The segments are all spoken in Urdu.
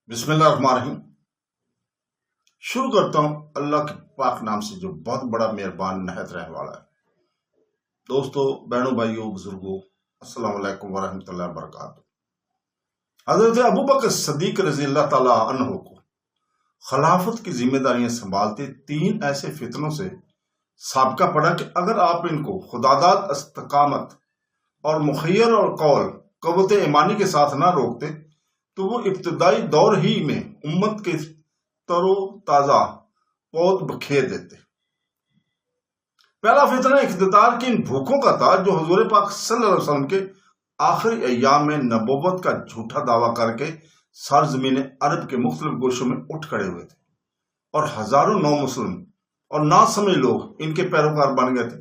بسم اللہ الرحمن الرحیم۔ شروع کرتا ہوں اللہ کے پاک نام سے جو بہت بڑا مہربان نہایت رحم والا ہے۔ دوستو، بہنوں، بھائیوں، بزرگوں، السلام علیکم ورحمۃ اللہ وبرکاتہ۔ حضرت ابوبکر صدیق رضی اللہ تعالی عنہ کو خلافت کی ذمہ داریاں سنبھالتے 3 ایسے فتنوں سے سابقہ پڑا کہ اگر آپ ان کو خداداد، استقامت اور مخیر اور قوت ایمانی کے ساتھ نہ روکتے تو وہ ابتدائی دور ہی میں امت کے تر و تازہ پود بکھیر دیتے۔ پہلا فتنہ اقتدار کی ان بھوکوں کا تھا جو حضور پاک صلی اللہ علیہ وسلم کے آخری ایام میں نبوت کا جھوٹا دعویٰ کر کے سرزمین عرب کے مختلف گوشوں میں اٹھ کھڑے ہوئے تھے اور ہزاروں نو مسلم اور نا سمجھ لوگ ان کے پیروکار بن گئے تھے۔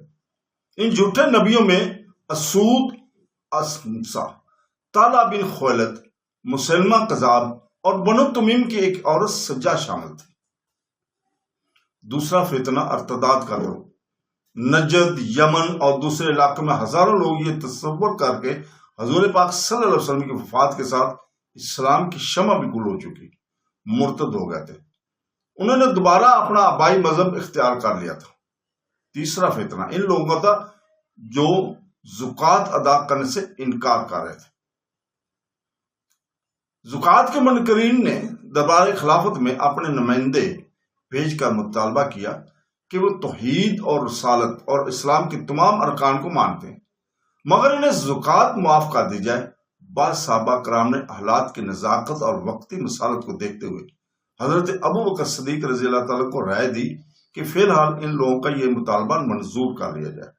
ان جھوٹے نبیوں میں اسود اسمسا، طالع بن خویلد، مسلمہ کذاب اور بنو تمیم کی ایک عورت سجا شامل تھی۔ دوسرا فتنہ ارتداد کا تھا۔ نجد، یمن اور دوسرے علاقوں میں ہزاروں لوگ یہ تصور کر کے حضور پاک صلی اللہ علیہ وسلم کی وفات کے ساتھ اسلام کی شمع بھی گل ہو چکی، مرتد ہو گئے تھے۔ انہوں نے دوبارہ اپنا آبائی مذہب اختیار کر لیا تھا۔ تیسرا فتنہ ان لوگوں کا تھا جو زکوٰۃ ادا کرنے سے انکار کر رہے تھے۔ زکوٰۃ کے منکرین نے دربار خلافت میں اپنے نمائندے بھیج کر مطالبہ کیا کہ وہ توحید اور رسالت اور اسلام کے تمام ارکان کو مانتے ہیں مگر انہیں زکوٰۃ معاف کر دی جائے۔ بعض صحابہ کرام نے حالات کی نزاکت اور وقتی مسالت کو دیکھتے ہوئے حضرت ابوبکر صدیق رضی اللہ تعالیٰ کو رائے دی کہ فی الحال ان لوگوں کا یہ مطالبہ منظور کر لیا جائے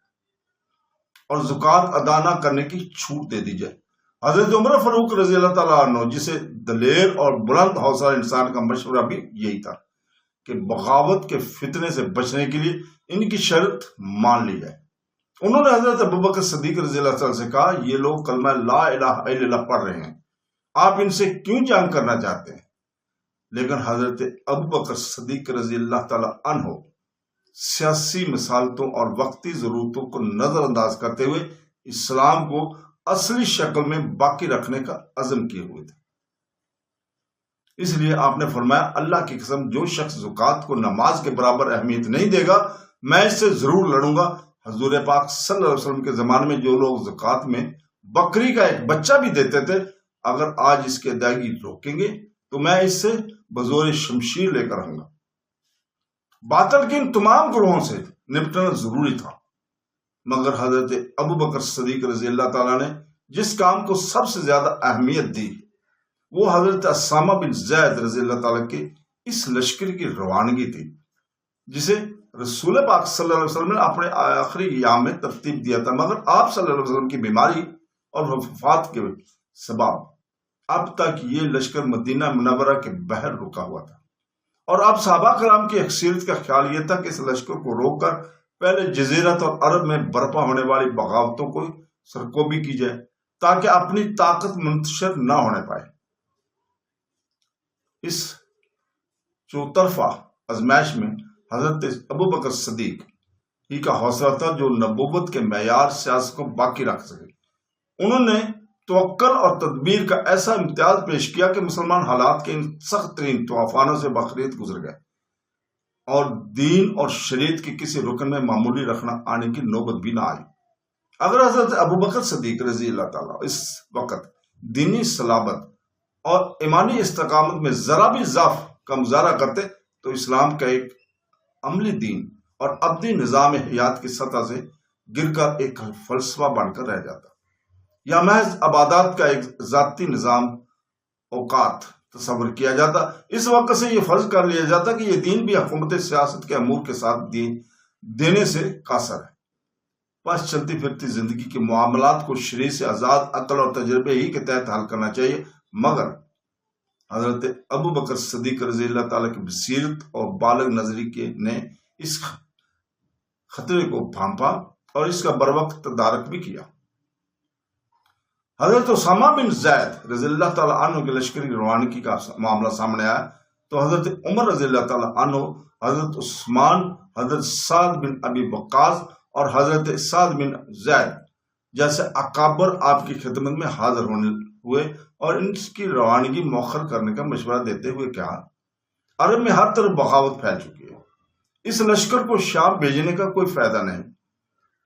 اور زکوٰۃ ادا نہ کرنے کی چھوٹ دے دی جائے۔ حضرت عمر فاروق رضی اللہ تعالیٰ عنہ، جسے دلیر اور بلند حوصلہ انسان کا مشورہ بھی یہی تھا کہ بغاوت کے فتنے سے بچنے کے لیے ان کی شرط مان لی جائے۔ انہوں نے حضرت ابوبکر صدیق رضی اللہ تعالیٰ سے کہا، یہ لوگ کلمہ لا الہ الا اللہ پڑھ رہے ہیں، آپ ان سے کیوں جنگ کرنا چاہتے ہیں؟ لیکن حضرت ابوبکر صدیق رضی اللہ تعالیٰ عنہ سیاسی مصالحتوں اور وقتی ضرورتوں کو نظر انداز کرتے ہوئے اسلام کو اصلی شکل میں باقی رکھنے کا عزم کیے ہوئے تھے۔ اس لیے آپ نے فرمایا، اللہ کی قسم جو شخص زکوٰۃ کو نماز کے برابر اہمیت نہیں دے گا میں اس سے ضرور لڑوں گا۔ حضور پاک صلی اللہ علیہ وسلم کے زمانے میں جو لوگ زکوٰۃ میں بکری کا ایک بچہ بھی دیتے تھے، اگر آج اس کی ادائیگی روکیں گے تو میں اس سے بزور شمشیر لے کر آؤں گا۔ باطل کے ان تمام گروہوں سے نپٹنا ضروری تھا مگر حضرت ابوبکر صدیق رضی اللہ تعالیٰ نے جس کام کو سب سے زیادہ اہمیت دی وہ حضرت اسامہ بن زید رضی اللہ تعالیٰ کے اس لشکر کی روانگی تھی جسے رسول پاک صلی اللہ علیہ وسلم نے اپنے آخری ایام میں ترتیب دیا تھا، مگر آپ صلی اللہ علیہ وسلم کی بیماری اور وفات کے سبب اب تک یہ لشکر مدینہ منورہ کے بحر رکا ہوا تھا اور اب صحابہ کرام کی اکثریت کا خیال یہ تھا کہ اس لشکر کو روک کر پہلے جزیرت اور عرب میں برپا ہونے والی بغاوتوں کو سرکوبی کی جائے تاکہ اپنی طاقت منتشر نہ ہونے پائے۔ اس چوطرفہ آزمائش میں حضرت ابوبکر صدیق ہی کا حوصلہ تھا جو نبوت کے معیار سیاست کو باقی رکھ سکے۔ انہوں نے توکل اور تدبیر کا ایسا امتیاز پیش کیا کہ مسلمان حالات کے ان سخت ترین طوفانوں سے بخریت گزر گئے اور دین اور شریعت کے کسی رکن میں معمولی رکھنا آنے کی نوبت بھی نہ آئی۔ اگر حضرت ابوبکر صدیق رضی اللہ تعالیٰ اس وقت دینی صلابت اور ایمانی استقامت میں ذرا بھی ضعف کا مظاہرہ کرتے تو اسلام کا ایک عملی دین اور ابدی نظام حیات کی سطح سے گر کر ایک فلسفہ بن کر رہ جاتا یا محض عبادات کا ایک ذاتی نظام اوقات تصور کیا جاتا۔ اس وقت سے یہ فرض کر لیا جاتا کہ یہ دین بھی حکومت سیاست کے امور کے ساتھ دینے سے قاصر ہے۔ بس چلتی پھرتی زندگی کے معاملات کو شریع سے آزاد عقل اور تجربے ہی کے تحت حل کرنا چاہیے، مگر حضرت ابوبکر صدیق رضی اللہ تعالیٰ کی بصیرت اور بالغ نظری نے اس خطرے کو بھانپا اور اس کا بروقت تدارک بھی کیا۔ حضرت اسامہ بن زید رضی اللہ تعالیٰ عنہ کے لشکر کی روانگی کا معاملہ سامنے آیا تو حضرت عمر رضی اللہ تعالیٰ عنہ، حضرت عثمان، حضرت سعد بن ابی وقاص اور حضرت سعد بن زید جیسے اکابر آپ کی خدمت میں حاضر ہونے ہوئے اور ان کی روانگی مؤخر کرنے کا مشورہ دیتے ہوئے کہا، عرب میں ہر طرف بغاوت پھیل چکی ہے، اس لشکر کو شام بھیجنے کا کوئی فائدہ نہیں،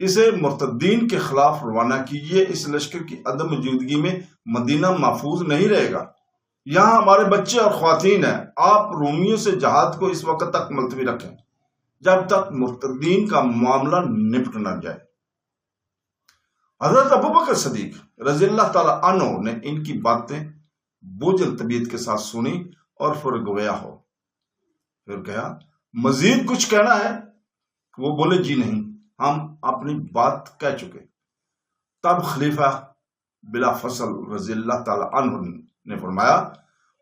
اسے مرتدین کے خلاف روانہ کیجیے، اس لشکر کی عدم موجودگی میں مدینہ محفوظ نہیں رہے گا، یہاں ہمارے بچے اور خواتین ہیں، آپ رومیوں سے جہاد کو اس وقت تک ملتوی رکھیں جب تک مرتدین کا معاملہ نپٹ نہ جائے۔ حضرت ابوبکر صدیق رضی اللہ تعالی عنہ نے ان کی باتیں بوجھل طبیعت کے ساتھ سنی اور پھر گویا ہو، پھر کہا، مزید کچھ کہنا ہے؟ وہ بولے، جی نہیں، ہم اپنی بات کہہ چکے۔ تب خلیفہ بلا فصل رضی اللہ تعالی عنہ نے فرمایا،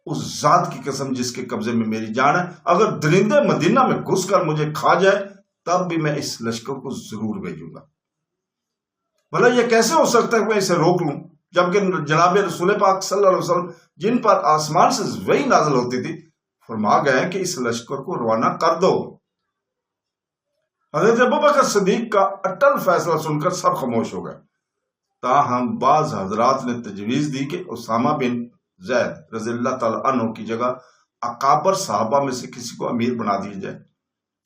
اس ذات کی قسم جس کے قبضے میں میری جان ہے، اگر درندے مدینہ میں گھس کر مجھے کھا جائے تب بھی میں اس لشکر کو ضرور بھیجوں گا۔ بھلا یہ کیسے ہو سکتا ہے کہ میں اسے روک لوں، جبکہ جناب رسول پاک صلی اللہ علیہ وسلم جن پر آسمان سے وحی نازل ہوتی تھی فرما گئے کہ اس لشکر کو روانہ کر دو۔ حضرت ابوبکر صدیق کا اٹل فیصلہ سن کر سب خاموش ہو گئے، تاہم بعض حضرات نے تجویز دی کہ اسامہ بن زید رضی اللہ تعالی عنہ کی جگہ اکابر صحابہ میں سے کسی کو امیر بنا دیا جائے۔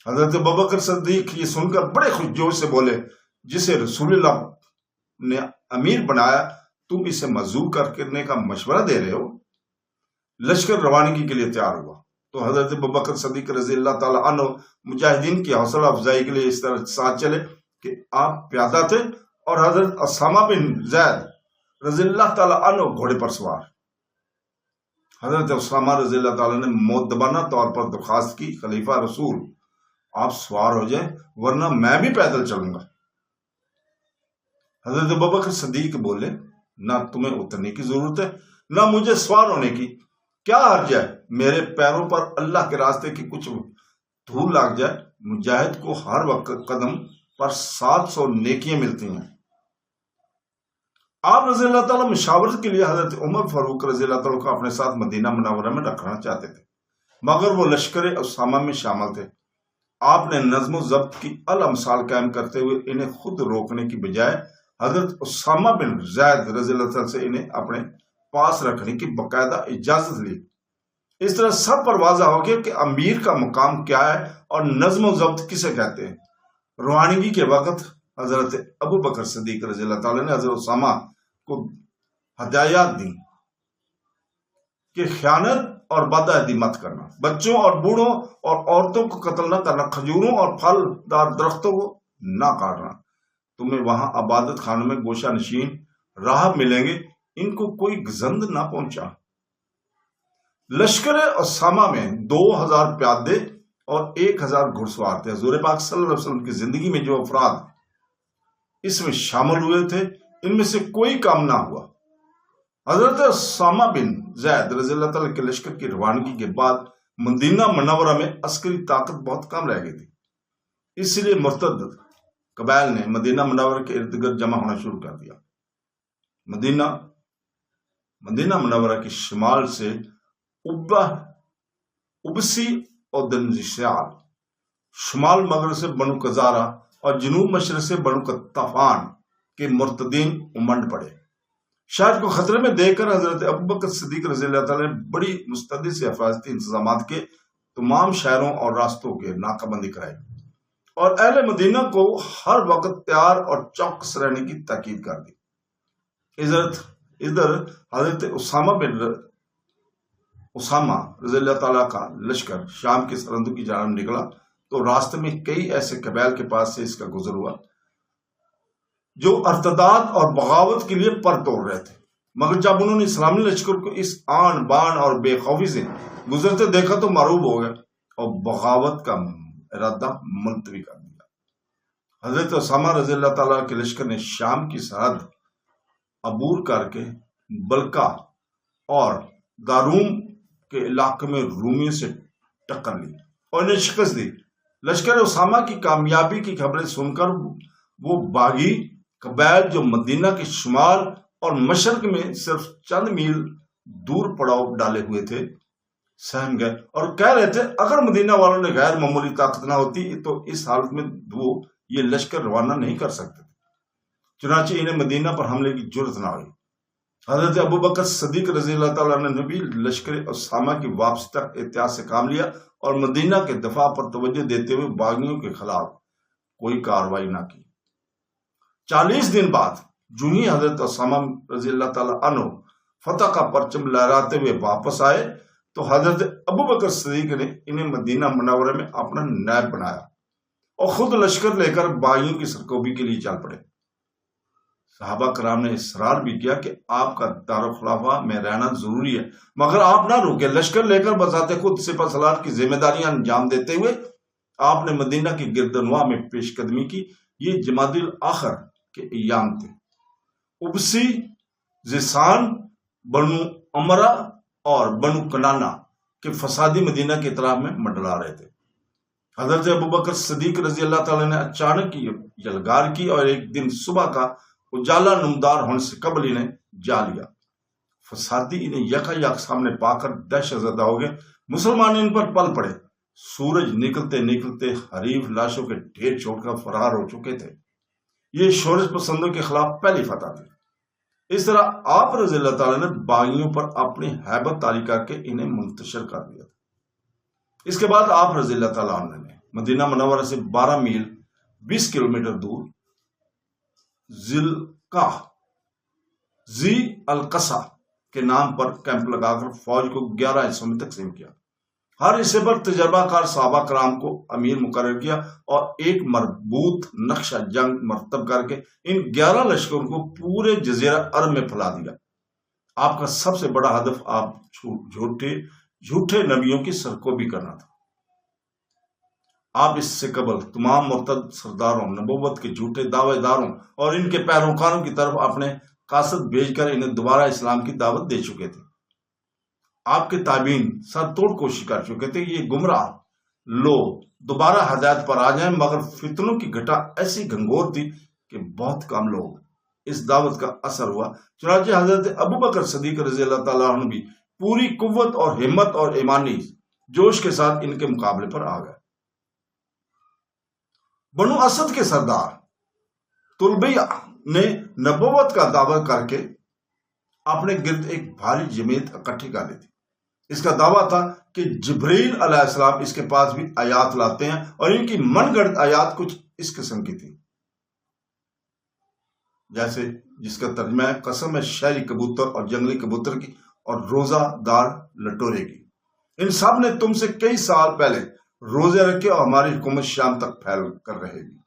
حضرت ابوبکر صدیق یہ سن کر بڑے خوش جوش سے بولے، جسے رسول اللہ نے امیر بنایا تم اسے مزور کرنے کا مشورہ دے رہے ہو؟ لشکر روانگی کے لیے تیار ہوا تو حضرت ابوبکر صدیق رضی اللہ تعالی عنہ مجاہدین کی حوصلہ افزائی کے لیے اس طرح ساتھ چلے کہ آپ پیادہ تھے اور حضرت اسامہ بن زید رضی اللہ تعالی عنہ گھوڑے پر سوار۔ حضرت اسامہ رضی اللہ تعالیٰ نے مؤدبانہ طور پر درخواست کی، خلیفہ رسول آپ سوار ہو جائیں ورنہ میں بھی پیدل چلوں گا۔ حضرت ابوبکر صدیق بولے، نہ تمہیں اترنے کی ضرورت ہے نہ مجھے سوار ہونے کی، کیا حرج ہے میرے پیروں پر اللہ کے راستے کی کچھ دھول لگ جائے، مجاہد کو ہر وقت قدم پر 700 نیکیاں ملتی ہیں۔ آپ رضی اللہ تعالیٰ مشاورت کے لیے حضرت عمر فاروق رضی اللہ تعالیٰ کو اپنے ساتھ مدینہ منورہ میں رکھنا چاہتے تھے، مگر وہ لشکر اسامہ میں شامل تھے۔ آپ نے نظم و ضبط کی اعلی مثال قائم کرتے ہوئے انہیں خود روکنے کی بجائے حضرت اسامہ بن زید رضی اللہ تعالیٰ سے انہیں اپنے پاس رکھنے کی باقاعدہ اجازت لی۔ اس طرح سب پر واضح ہو گیا کہ امیر کا مقام کیا ہے اور نظم و ضبط کسے کہتے ہیں۔ روانگی کے وقت حضرت ابوبکر صدیق رضی اللہ تعالیٰ نے حضرت اسامہ کو ہدایات دی کہ خیانت اور بدعہدی مت کرنا، بچوں اور بوڑھوں اور عورتوں کو قتل نہ کرنا، کھجوروں اور پھل دار درختوں کو نہ کاٹنا، تمہیں وہاں عبادت خانوں میں گوشہ نشین راہب ملیں گے، ان کو کوئی گزند نہ پہنچا۔ لشکر اسامہ میں 2000 پیادے اور 1000 گھڑ سوار تھے۔ حضور پاک صلی اللہ علیہ وسلم کی زندگی میں جو افراد اس میں شامل ہوئے تھے ان میں سے کوئی کام نہ ہوا۔ حضرت اسامہ بن زید رضی اللہ تعالیٰ کے لشکر کی روانگی کے بعد مدینہ منورہ میں عسکری طاقت بہت کم رہ گئی تھی، اس لیے مرتد قبائل نے مدینہ منورہ کے ارد گرد جمع ہونا شروع کر دیا۔ مدینہ منورہ کی شمال سے ابسی اور دنجشال، شمال مغرب سے بنو قزارہ اور جنوب مشرق سے بنو قطفان کے مرتدین امنڈ پڑے۔ شہر کو خطرے میں دیکھ کر حضرت ابوبکر صدیق رضی اللہ تعالیٰ نے بڑی مستعدی سے حفاظتی انتظامات کے تمام شہروں اور راستوں کے ناکہ بندی کرائی اور اہل مدینہ کو ہر وقت تیار اور چوکس رہنے کی تاکید کر دی۔ ادھر حضرت اسامہ رضی اللہ تعالیٰ کا لشکر شام کے سرحدوں کی جانب نکلا تو راستے میں کئی ایسے قبائل کے پاس سے اس کا گزر ہوا جو ارتداد اور بغاوت کے لیے پر توڑ رہے تھے، مگر جب انہوں نے اسلامی لشکر کو اس آن بان اور بے خوفی سے گزرتے دیکھا تو معروب ہو گئے اور بغاوت کا ارادہ ملتوی کر دیا۔ حضرت اسامہ رضی اللہ تعالیٰ کے لشکر نے شام کی سرحد عبور کر کے بلکہ اور داروم کے علاقے میں رومیوں سے ٹکر لی اور انہیں شکست دی۔ لشکر اسامہ کی کامیابی کی خبریں سن کر وہ باغی قبائل جو مدینہ کے شمال اور مشرق میں صرف چند میل دور پڑاؤ ڈالے ہوئے تھے سہم گئے اور کہہ رہے تھے اگر مدینہ والوں نے غیر معمولی طاقت نہ ہوتی تو اس حالت میں وہ یہ لشکر روانہ نہیں کر سکتے تھے، چنانچہ انہیں مدینہ پر حملے کی جرت نہ ہوئی۔ حضرت ابو بکر صدیق رضی اللہ تعالیٰ عنہ نے بھی لشکر اسامہ کی واپسی تک احتیاط سے کام لیا اور مدینہ کے دفاع پر توجہ دیتے ہوئے باغیوں کے خلاف کوئی کارروائی نہ کی۔ 40 دن بعد جو ہی حضرت اسامہ رضی اللہ تعالیٰ عنہ فتح کا پرچم لہراتے ہوئے واپس آئے تو حضرت ابو بکر صدیق نے انہیں مدینہ منورہ میں اپنا نائب بنایا اور خود لشکر لے کر باغیوں کی سرکوبی کے لیے چل پڑے۔ صحابہ کرام نے اصرار بھی کیا کہ آپ کا دارالخلافہ میں رہنا ضروری ہے، مگر آپ نہ رکے۔ لشکر لے کر بذات خود سپہ سالار کی ذمہ داریاں انجام دیتے ہوئے آپ نے مدینہ کی گردنواہ میں پیش قدمی کی۔ یہ جمادی الاخر کے ایام تھے۔ ابسی، زیسان، بنو امرا اور بنو کنانا کے فسادی مدینہ کے اطراف میں منڈلا رہے تھے۔ حضرت ابو بکر صدیق رضی اللہ تعالیٰ نے اچانک یلغار کی اور ایک دن صبح کا اجالا نمدار ہونے سے قبل انہیں جا لیا۔ فسادی انہیں یک سامنے پا کر دہشت زدہ ہو گئے۔ مسلمان ان پر پل پڑے۔ سورج نکلتے نکلتے حریف لاشوں کے ڈھیر چھوڑ کر فرار ہو چکے تھے۔ یہ شورش پسندوں کے خلاف پہلی فتح تھی۔ اس طرح آپ رضی اللہ تعالیٰ نے باغیوں پر اپنی ہیبت طاری کر کے انہیں منتشر کر دیا تھا۔ اس کے بعد آپ رضی اللہ تعالیٰ عنہ نے مدینہ منورہ سے 12 میل 20 کلومیٹر دور ذی القصا کے نام پر کیمپ لگا کر فوج کو 11 حصوں میں تقسیم کیا۔ ہر حصے پر تجربہ کار صحابہ کرام کو امیر مقرر کیا اور ایک مربوط نقشہ جنگ مرتب کر کے ان 11 لشکروں کو پورے جزیرہ عرب میں پھیلا دیا۔ آپ کا سب سے بڑا ہدف آپ جھوٹے نبیوں کی سرکوبی کرنا تھا۔ آپ اس سے قبل تمام مرتد سرداروں، نبوت کے جھوٹے دعوے داروں اور ان کے پیروکاروں کی طرف اپنے قاصد بھیج کر انہیں دوبارہ اسلام کی دعوت دے چکے تھے۔ آپ کے تابعین سر توڑ کوشش کر چکے تھے کہ یہ گمراہ لوگ دوبارہ ہدایت پر آ جائیں، مگر فتنوں کی گھٹا ایسی گھنگور تھی کہ بہت کم لوگ اس دعوت کا اثر ہوا۔ چنانچہ حضرت ابو بکر صدیق رضی اللہ تعالیٰ عنہ بھی پوری قوت اور ہمت اور ایمانی جوش کے ساتھ ان کے مقابلے پر آ گئے۔ بنو اسد کے سردار طلبیہ نے نبوت کا دعویٰ کر کے اپنے گرد ایک بھاری جماعت اکٹھی کر لی تھی۔ اس کا دعویٰ تھا کہ جبرائیل علیہ السلام اس کے پاس بھی آیات لاتے ہیں اور ان کی من گھڑت آیات کچھ اس قسم کی تھی، جیسے جس کا ترجمہ ہے قسم ہے شہری کبوتر اور جنگلی کبوتر کی اور روزہ دار لٹورے کی، ان سب نے تم سے کئی سال پہلے روزے رکھے اور ہماری حکومت شام تک پھیل کر رہے گی۔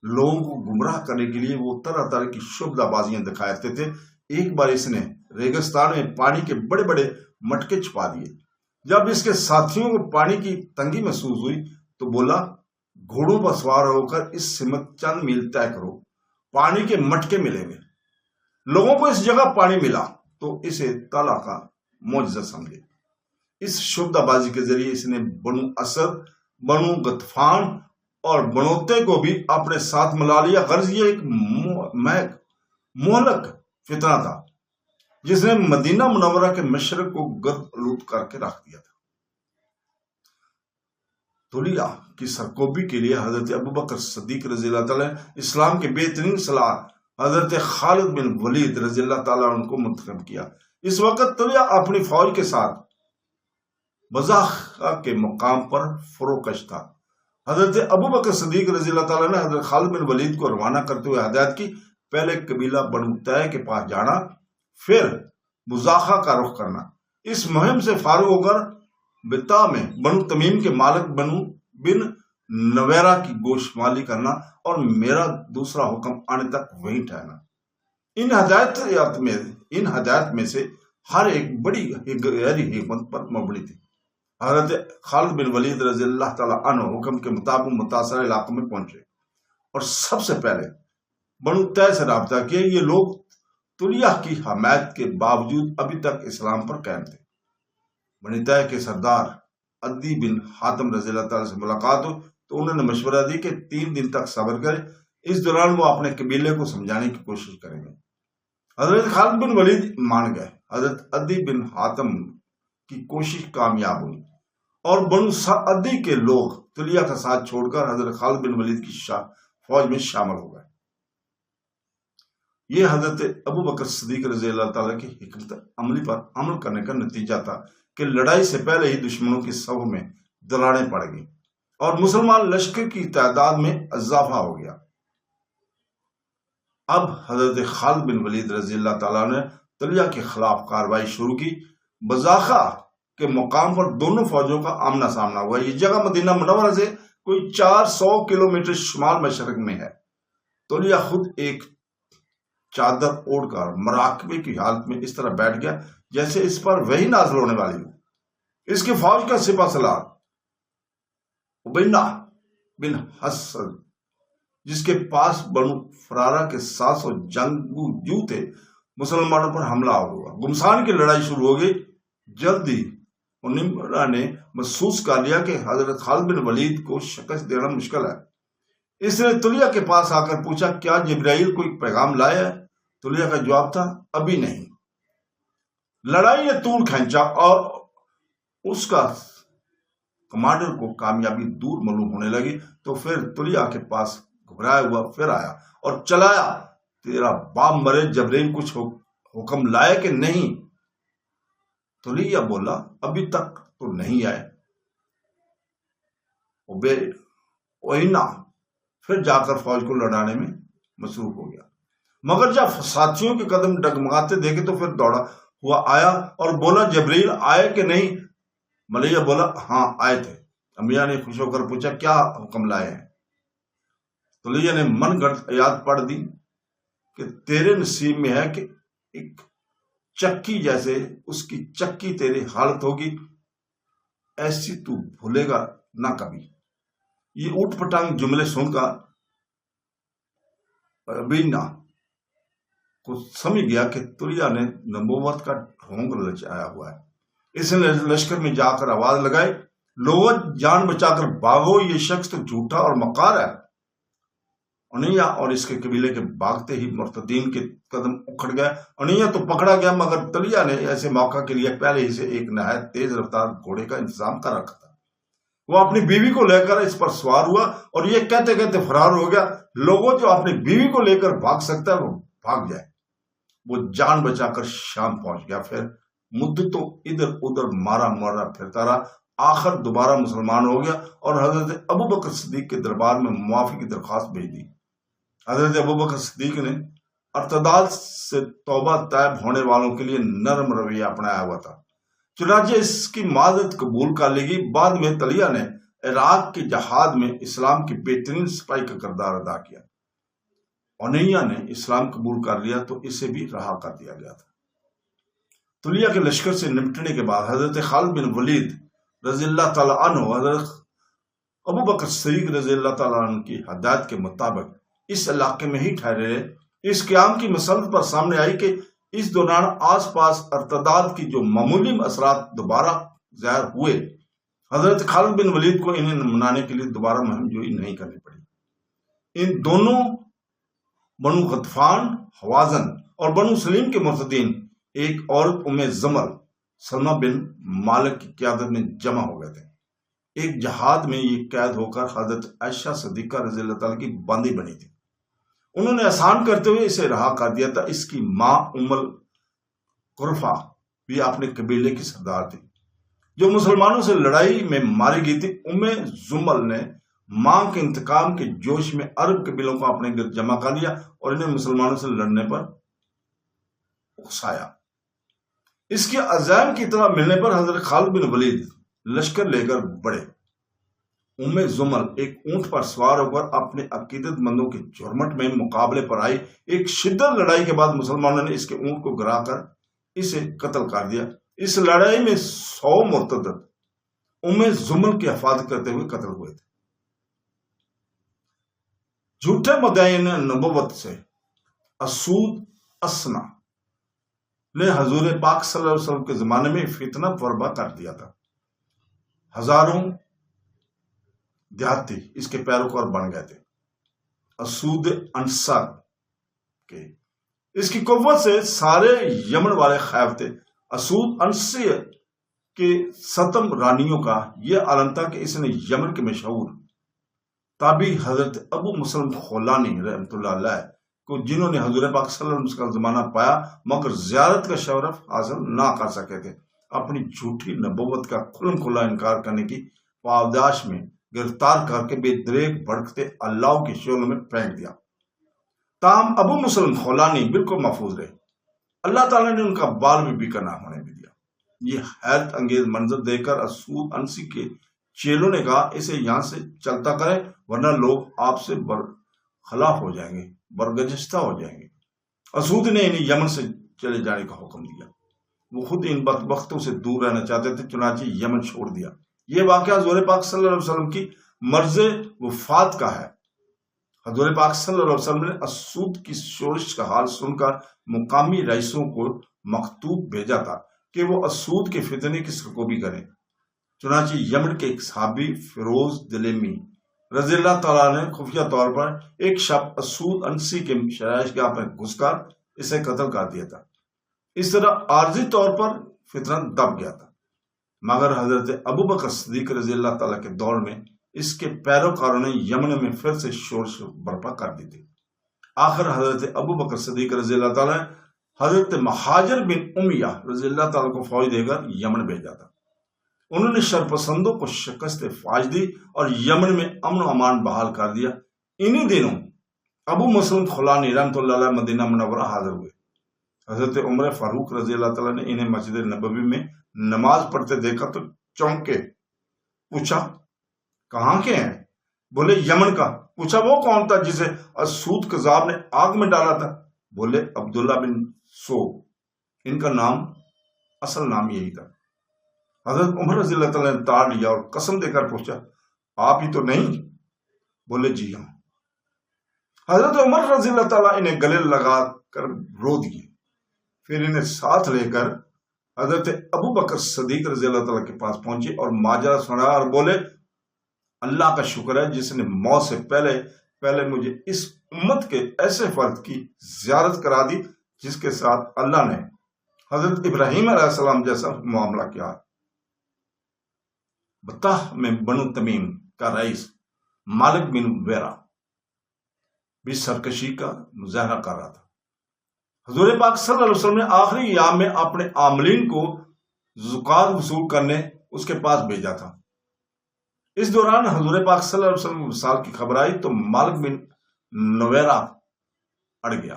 لوگوں کو گمراہ کرنے کے لیے وہ طرح طرح کی شبدہ بازیاں دکھاتے تھے۔ ایک بار اس نے ریگستان میں پانی کے بڑے بڑے مٹکے چھپا دیے۔ جب اس کے ساتھیوں کو پانی کی تنگی محسوس ہوئی تو بولا، گھوڑوں پر سوار ہو کر اس سمت چند میل طے کرو، پانی کے مٹکے ملیں گے۔ لوگوں کو اس جگہ پانی ملا تو اسے تعالیٰ کا معجزہ سمجھے۔ اس شبدہ بازی کے ذریعے اس نے بنو اسد، بنو غطفان اور بنوتے کو بھی اپنے ساتھ ملا لیا۔ غرض یہ ایک مہلک فتنہ تھا جس نے مدینہ منورہ کے مشرق کو گرد آلود کر کے رکھ دیا تھا۔ طلیہ کی سرکوبی کے لیے حضرت ابو بکر صدیق رضی اللہ تعالیٰ اسلام کے بہترین سالار حضرت خالد بن ولید رضی اللہ تعالیٰ عنہ کو منتخب کیا۔ اس وقت طلیہ اپنی فوج کے ساتھ بزاخہ کے مقام پر فروکش تھا۔ حضرت ابو بکر صدیق رضی اللہ تعالیٰ نے حضرت خالد بن ولید کو روانہ کرتے ہوئے ہدایت کی، پہلے قبیلہ بنو طے کے پاس جانا، پھر بزاخہ کا رخ کرنا۔ اس مہم سے فارغ ہو کر بتا میں بنو تمیم کے مالک بنو بن نویرہ کی گوشمالی کرنا اور میرا دوسرا حکم آنے تک وہیں ٹھہرنا۔ ان ہدایت میں سے ہر ایک بڑی گہری حکمت پر مبنی تھی۔ حضرت خالد بن ولید رضی اللہ تعالیٰ عنہ حکم کے مطابق متاثرہ علاقوں میں پہنچے اور سب سے پہلے بنو طے سے رابطہ کیا۔ یہ لوگ طلیہ کی حمایت کے باوجود ابھی تک اسلام پر قائم تھے۔ بنو طے کے سردار عدی بن حاتم رضی اللہ تعالیٰ سے ملاقات ہوئی تو انہوں نے مشورہ دی کہ 3 دن تک صبر کرے، اس دوران وہ اپنے قبیلے کو سمجھانے کی کوشش کریں گے۔ حضرت خالد بن ولید مان گئے۔ حضرت عدی بن حاتم کی کوشش کامیاب ہوئی اور بنو عدی کے لوگ طلیہ کا ساتھ چھوڑ کر حضرت خالد بن ولید کی فوج میں شامل ہو گئے۔ یہ حضرت ابو بکر صدیق رضی اللہ تعالیٰ کی حکمت عملی پر عمل کرنے کا نتیجہ تھا کہ لڑائی سے پہلے ہی دشمنوں کی صف میں دراڑیں پڑ گئیں اور مسلمان لشکر کی تعداد میں اضافہ ہو گیا۔ اب حضرت خالد بن ولید رضی اللہ تعالیٰ نے طلحہ کے خلاف کارروائی شروع کی۔ بزاخہ کے مقام پر دونوں فوجوں کا آمنا سامنا ہوا۔ یہ جگہ مدینہ منورہ سے کوئی 400 کلومیٹر شمال مشرق میں ہے۔ طلحہ خود ایک چادر اوڑھ کر مراقبے کی حالت میں اس طرح بیٹھ گیا جیسے اس پر وحی نازل ہونے والی ہو۔ اس کی فوج کا سپہ سالار عبیدہ بن حسن، جس کے پاس بنو فرارہ کے 700 جنگجو تھے، مسلمانوں پر حملہ ہوا۔ گمسان کی لڑائی شروع ہو گئی۔ جلد ہی انیمرا نے محسوس کر لیا کہ حضرت خالد بن ولید کو شکست دینا مشکل ہے۔ اس نے طلحہ کے پاس آ کر پوچھا، کیا جبرائیل کوئی پیغام لایا ہے؟ طلحہ کا جواب تھا، ابھی نہیں۔ لڑائی نے طول کھینچا اور اس کا کمانڈر کو کامیابی دور معلوم ہونے لگی تو پھر طلحہ کے پاس گھبرایا ہوا پھر آیا اور چلایا، تیرا باپ مرے، جبرائیل کچھ حکم لائے کہ نہیں؟ طلحہ بولا، ابھی تک تو نہیں آئے۔ عبیدہ پھر جا کر فوج کو لڑانے میں مصروف ہو گیا، مگر جب ساتھیوں کے قدم ڈگمگاتے دیکھے تو پھر دوڑا ہوا آیا اور بولا، جبرائیل آئے کہ نہیں؟ ملیہ بولا، ہاں آئے تھے۔ انبیاء نے خوش ہو کر پوچھا، کیا حکم لائے ہیں؟ طلحہ نے من گھڑت آیات پڑھ دی کہ تیرے نصیب میں ہے کہ ایک چکی جیسے اس کی چکی تیری حالت ہوگی، ایسی تو بھولے گا نہ کبھی۔ یہ اوٹ پٹانگ جملے سن کر عبیدہ کو سمجھ گیا کہ طلحہ نے نبوت کا ڈھونگ رچایا ہوا ہے۔ اس نے لشکر میں جا کر آواز لگائی، لوگوں جان بچا کر بھاگو، یہ شخص تو جھوٹا اور مکار ہے۔ انیہ اور اس کے قبیلے کے بھاگتے ہی مرتدین کے قدم اکھڑ گئے۔ انیہ تو پکڑا گیا، مگر طلحہ نے ایسے موقع کے لیے پہلے ہی سے ایک نہایت تیز رفتار گھوڑے کا انتظام کر رکھا تھا۔ وہ اپنی بیوی کو لے کر اس پر سوار ہوا اور یہ کہتے کہتے فرار ہو گیا، لوگوں جو اپنی بیوی کو لے کر بھاگ سکتا ہے وہ بھاگ جائے۔ وہ جان بچا کر شام پہنچ گیا، پھر مدتوں ادھر ادھر مارا پھرتا رہا، آخر دوبارہ مسلمان ہو گیا اور حضرت ابو بکر صدیق کے دربار میں معافی کی درخواست بھیج دی۔ حضرت ابو بکر صدیق نے ارتداد سے توبہ طائب ہونے والوں کے لیے نرم رویہ اپنایا ہوا تھا، چنانچہ اس کی معذرت قبول کر لی گئی۔ بعد میں طلحہ نے عراق کے جہاد میں اسلام کی بہترین سپاہی کا کردار ادا کیا۔ انیہ نے اسلام قبول کر لیا تو اسے بھی رہا کر دیا گیا تھا۔ طلحہ کے لشکر سے نمٹنے کے بعد حضرت خالد بن ولید رضی اللہ تعالیٰ عنہ حضرت ابو بکر صدیق رضی اللہ تعالیٰ عنہ کی ہدایت کے مطابق اس علاقے میں ہی ٹھہرے رہے۔ اس قیام کی مسلط پر سامنے آئی کہ اس دوران آس پاس ارتداد کی جو معمولی اثرات دوبارہ ظاہر ہوئے، حضرت خالد بن ولید کو انہیں منانے کے لیے دوبارہ مہم جوئی نہیں کرنی پڑی۔ ان دونوں بنو غطفان حوازن اور بنو سلیم کے مرتدین ایک عورت ام زمل سلمہ بن مالک کی قیادت میں جمع ہو گئے تھے۔ ایک جہاد میں یہ قید ہو کر حضرت عائشہ صدیقہ رضی اللہ تعالیٰ کی باندی بنی تھی۔ انہوں نے احسان کرتے ہوئے اسے رہا کر دیا تھا۔ اس کی ماں ام القرفہ بھی اپنے قبیلے کی سردار تھی جو مسلمانوں سے لڑائی میں ماری گئی تھی۔ ام زمل نے ماں کے انتقام کے جوش میں عرب قبیلوں کو اپنے گرد جمع کر لیا اور انہیں مسلمانوں سے لڑنے پر اکسایا۔ اس کے عزائم کی اطلاع ملنے پر حضرت خالد بن ولید لشکر لے کر بڑھے۔ ام زمل ایک اونٹ پر سوار ہو کر اپنے عقیدت مندوں کے جھرمٹ میں مقابلے پر آئی۔ ایک شدید لڑائی کے بعد مسلمانوں نے اس کے اونٹ کو گرا کر اسے قتل کر دیا۔ اس لڑائی میں 100 مرتد ام زمل کی حفاظت کرتے ہوئے قتل ہوئے تھے۔ جھوٹے مدعی نبوت سے اسود اسنا نے حضور پاک صلی اللہ علیہ وسلم کے زمانے میں فتنہ برپا کر دیا تھا۔ ہزاروں دیہاتی اس کے پیروکار بن گئے تھے۔ اسود انصار کے اس کی قوت سے سارے یمن والے خائف تھے۔ اسود انصار کے ستم رانیوں کا یہ عالم تھا کہ اس نے یمن کے مشہور تابعی حضرت ابو مسلم خولانی رحمۃ اللہ علیہ کو جنہوں نے حضور پاک صلی اللہ علیہ وسلم کا زمانہ پایا مگر زیارت کا شرف حاصل نہ کر سکے تھے، اپنی جھوٹی نبوت کا کھلم کھلا انکار کرنے کی پاداش میں گرفتار کر کے بے دریغ بھڑکتے اللہ کے شعلوں میں پھینک دیا۔ تاہم ابو مسلم خولانی بالکل محفوظ رہے، اللہ تعالیٰ نے ان کا بال بھی بیکر نہ ہونے بھی دیا۔ یہ حیرت انگیز منظر دیکھ کر اسود انسی کے چیلوں نے کہا اسے یہاں سے چلتا کرے ورنہ لوگ آپ سے برخلاف ہو جائیں گے، برگزشتہ ہو جائیں گے۔ اسود نے انہیں یمن سے چلے جانے کا حکم دیا، وہ خود ان بدبختوں سے دور رہنا چاہتے تھے، چنانچہ یمن چھوڑ دیا۔ یہ واقعہ حضور پاک صلی اللہ علیہ وسلم کی مرض وفات کا ہے۔ حضور پاک صلی اللہ علیہ وسلم نے اسود کی شورش کا حال سن کر مقامی رئیسوں کو مکتوب بھیجا تھا کہ وہ اسود کے فتنے کی سرکوبی کریں۔ چنانچہ یمن کے ایک صحابی فیروز دلیمی رضی اللہ تعالیٰ نے خفیہ طور پر ایک شب اسود انسی کے شرائش گاہ پر گھس کر اسے قتل کر دیا تھا۔ اس طرح عارضی طور پر فتنہ دب گیا تھا، مگر حضرت ابو بکر صدیق رضی اللہ تعالیٰ کے دور میں اس کے پیروکاروں نے یمن میں پھر سے شورش برپا کر دی تھی۔ آخر حضرت ابو بکر صدیق رضی اللہ تعالیٰ نے حضرت مہاجر بن امیہ رضی اللہ تعالیٰ کو فوج دے کر یمن بھیجا تھا۔ انہوں نے شرپسندوں کو شکست فاش دی اور یمن میں امن و امان بحال کر دیا۔ انہی دنوں ابو مسلم خولانی رحمۃ اللہ علیہ مدینہ منورہ حاضر ہوئے۔ حضرت عمر فاروق رضی اللہ تعالیٰ نے انہیں مسجد نبوی میں نماز پڑھتے دیکھا تو چونکے، پوچھا کہاں کے ہیں؟ بولے یمن کا۔ پوچھا وہ کون تھا جسے اسود کذاب نے آگ میں ڈالا تھا؟ بولے عبداللہ بن سو، ان کا نام اصل نام یہی تھا۔ حضرت عمر رضی اللہ تعالیٰ نے تاڑ لیا اور قسم دے کر پوچھا آپ ہی تو نہیں؟ بولے جی ہاں۔ حضرت عمر رضی اللہ تعالیٰ انہیں گلے لگا کر رو دیے، پھر انہیں ساتھ لے کر حضرت ابو بکر صدیق رضی اللہ تعالیٰ کے پاس پہنچے اور ماجرا سنا اور بولے اللہ کا شکر ہے جس نے موت سے پہلے مجھے اس امت کے ایسے فرد کی زیارت کرا دی جس کے ساتھ اللہ نے حضرت ابراہیم علیہ السلام جیسا معاملہ کیا۔ بطح میں بنو تمیم کا رئیس مالک بن ویرا بھی سرکشی کا مظاہرہ کر رہا تھا۔ حضور پاک صلی اللہ علیہ وسلم نے آخری ایام میں اپنے عاملین کو زکات وصول کرنے اس کے پاس بھیجا تھا۔ اس دوران حضور پاک صلی اللہ علیہ وسلم وصال کی خبر آئی تو مالک بن نویرہ اڑ گیا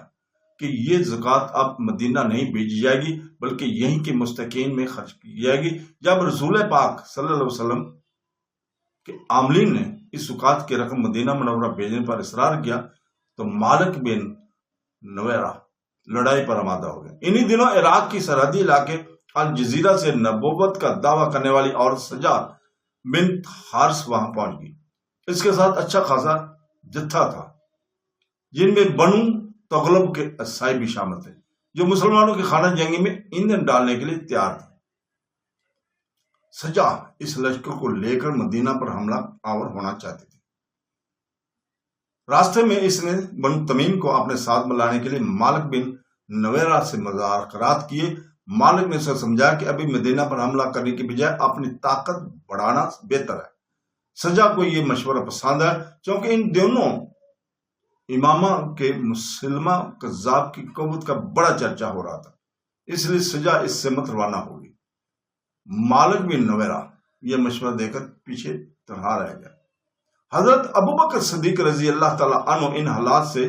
کہ یہ زکات اب مدینہ نہیں بھیجی جائے گی بلکہ یہیں کے مستحقین میں خرچ کی جائے گی۔ جب رسول پاک صلی اللہ علیہ وسلم کے عاملین نے اس زکات کی رقم مدینہ منورہ بھیجنے پر اصرار کیا تو مالک بن نویرہ لڑائی پر آمادہ ہو گئے۔ انہی دنوں عراق کی سرحدی علاقے الجزیرہ سے نبوت کا دعویٰ کرنے والی عورت سجا بنت حارث وہاں پہنچ گئی۔ اس کے ساتھ اچھا خاصا جتھا تھا جن میں بنو تغلب کے عیسائی بھی شامل تھے جو مسلمانوں کے خانہ جنگی میں ایندھن ڈالنے کے لیے تیار تھے۔ سجا اس لشکر کو لے کر مدینہ پر حملہ آور ہونا چاہتی تھی۔ راستے میں اس نے بنو تمیم کو اپنے ساتھ ملانے کے لیے مالک بن نویرہ سے مذاکرات کیے۔ مالک نے اسے سمجھا کہ ابھی مدینہ پر حملہ کرنے کی بجائے اپنی طاقت بڑھانا بہتر ہے۔ سجا کو یہ مشورہ پسند ہے کیونکہ ان دونوں امامہ کے مسلمہ کذاب کی قوت کا بڑا چرچا ہو رہا تھا، اس لیے سجا اس سے مت روانہ ہوگی۔ مالک بن نویرہ یہ مشورہ دے کر پیچھے تنہا رہ گیا۔ حضرت ابو بکر صدیق رضی اللہ تعالیٰ عنہ ان حالات سے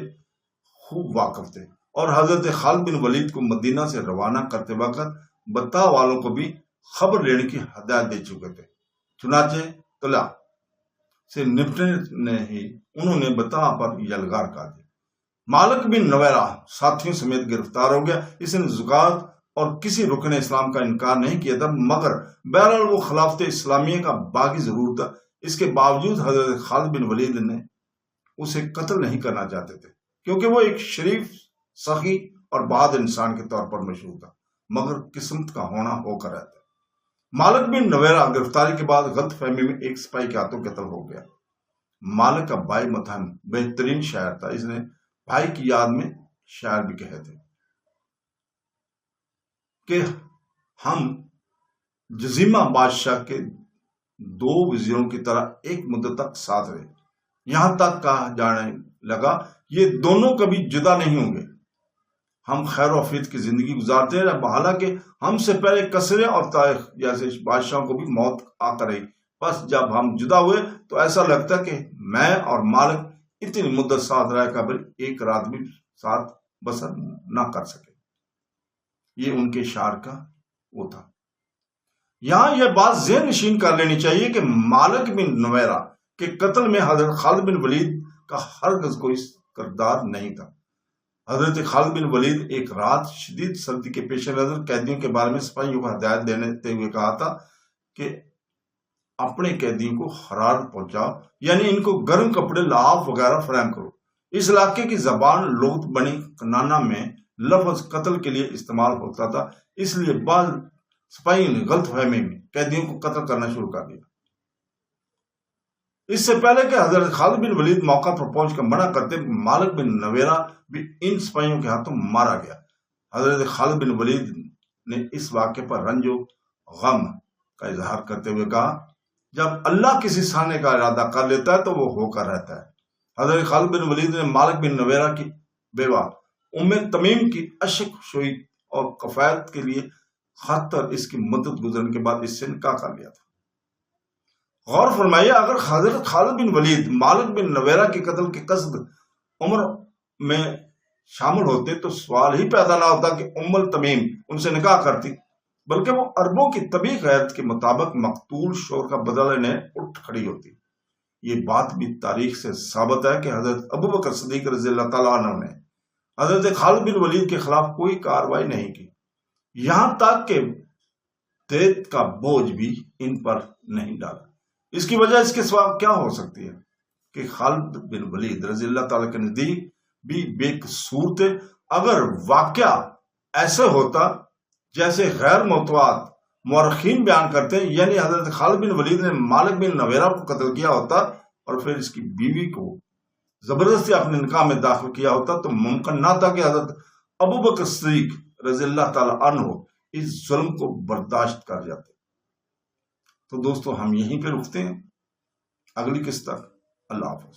خوب واقف تھے اور حضرت خالد بن ولید کو مدینہ سے روانہ کرتے وقت بطح والوں کو بھی خبر لینے کی ہدایت دے چکے تھے۔ چنانچہ طلحہ سے نپٹنے ہی انہوں نے بطح پر یلغار کر دیا۔ مالک بن نویرہ ساتھیوں سمیت گرفتار ہو گیا۔ اس نے زکات اور کسی رکن اسلام کا انکار نہیں کیا تھا، مگر بہرحال وہ خلافت اسلامیہ کا باغی ضرور تھا۔ اس کے باوجود حضرت خالد بن ولید نے اسے قتل نہیں کرنا چاہتے تھے کیونکہ وہ ایک شریف، سخی اور بہادر انسان کے طور پر مشہور تھا، مگر قسمت کا ہونا ہو کر رہتا۔ مالک بن نویرہ گرفتاری کے بعد غلط فہمی میں ایک سپاہی کے ہاتھوں قتل ہو گیا۔ مالک کا بھائی متھن بہترین شاعر تھا، اس نے بھائی کی یاد میں شاعر بھی کہے تھے کہ ہم جزیمہ بادشاہ کے دو وزیروں کی طرح ایک مدت تک ساتھ رہے، یہاں تک کہا جانے لگا یہ دونوں کبھی جدا نہیں ہوں گے۔ ہم خیر و عافیت کی زندگی گزارتے ہیں، حالانکہ ہم سے پہلے کسرے اور طائف جیسے بادشاہوں کو بھی موت آ کر رہی۔ بس جب ہم جدا ہوئے تو ایسا لگتا کہ میں اور مالک اتنی مدت ساتھ رہ کر ایک رات بھی ساتھ بسر نہ کر سکے۔ یہ ان کے شعر کا وہ تھا۔ یہاں یہ بات ذہن نشین کر لینی چاہیے کہ مالک بن نویرہ کے قتل میں حضرت خالد بن ولید کا ہرگز کوئی کردار نہیں تھا۔ حضرت خالد بن ولید ایک رات شدید سردی کے پیش نظر قیدیوں کے بارے میں سپاہیوں کو ہدایت دیتے ہوئے کہا تھا کہ اپنے قیدیوں کو حرارت پہنچاؤ، یعنی ان کو گرم کپڑے، لحاف وغیرہ فراہم کرو۔ اس علاقے کی زبان لغت بنی کنانا میں لفظ قتل کے لیے استعمال ہوتا تھا، اس لیے بعض سپاہیوں نے غلط فہمی میں قیدیوں کو قتل کرنا شروع کر دیا۔ اس سے پہلے کہ حضرت خالد بن ولید موقع پر پہنچ کر منع کرتے، مالک بن نویرہ بھی ان سپاہیوں کے ہاتھوں مارا گیا۔ حضرت خالد بن ولید نے اس واقعے پر رنج و غم کا اظہار کرتے ہوئے کہا، جب اللہ کسی سانے کا ارادہ کر لیتا ہے تو وہ ہو کر رہتا ہے۔ حضرت خالد بن ولید نے مالک بن نویرہ کی بیوہ ام تمیم کی اشک شوئی اور کفایت کے لیے خاطر اس کی مدت گزرنے کے بعد اس سے نکاح کر لیا تھا۔ غور فرمائیے، اگر حضرت خالد بن ولید مالک بن نویرہ کے قتل کے قصد عمر میں شامل ہوتے تو سوال ہی پیدا نہ ہوتا کہ ام تمیم ان سے نکاح کرتی، بلکہ وہ عربوں کی طبی غیرت کے مطابق مقتول شوہر کا بدلہ لینے اٹھ کھڑی ہوتی۔ یہ بات بھی تاریخ سے ثابت ہے کہ حضرت ابوبکر صدیق رضی اللہ تعالیٰ عنہ نے حضرت خالد بن ولید کے خلاف کوئی کارروائی نہیں کی، یہاں تک کہ دیت کا بوجھ بھی ان پر نہیں ڈالا۔ اس کی وجہ اس کے سوا کیا ہو سکتی ہے کہ خالد بن ولید رضی اللہ تعالیٰ کے نزدیک بھی بے قصور تھے۔ اگر واقعہ ایسے ہوتا جیسے غیر متواتر مورخین بیان کرتے ہیں، یعنی حضرت خالد بن ولید نے مالک بن نویرہ کو قتل کیا ہوتا اور پھر اس کی بیوی کو زبردستی اپنے نکاح میں داخل کیا ہوتا، تو ممکن نہ تھا کہ حضرت ابوبکر صدیق رضی اللہ تعالیٰ عنہ اس ظلم کو برداشت کر جاتے۔ تو دوستو، ہم یہیں پہ رکتے ہیں، اگلی قسط تک اللہ حافظ۔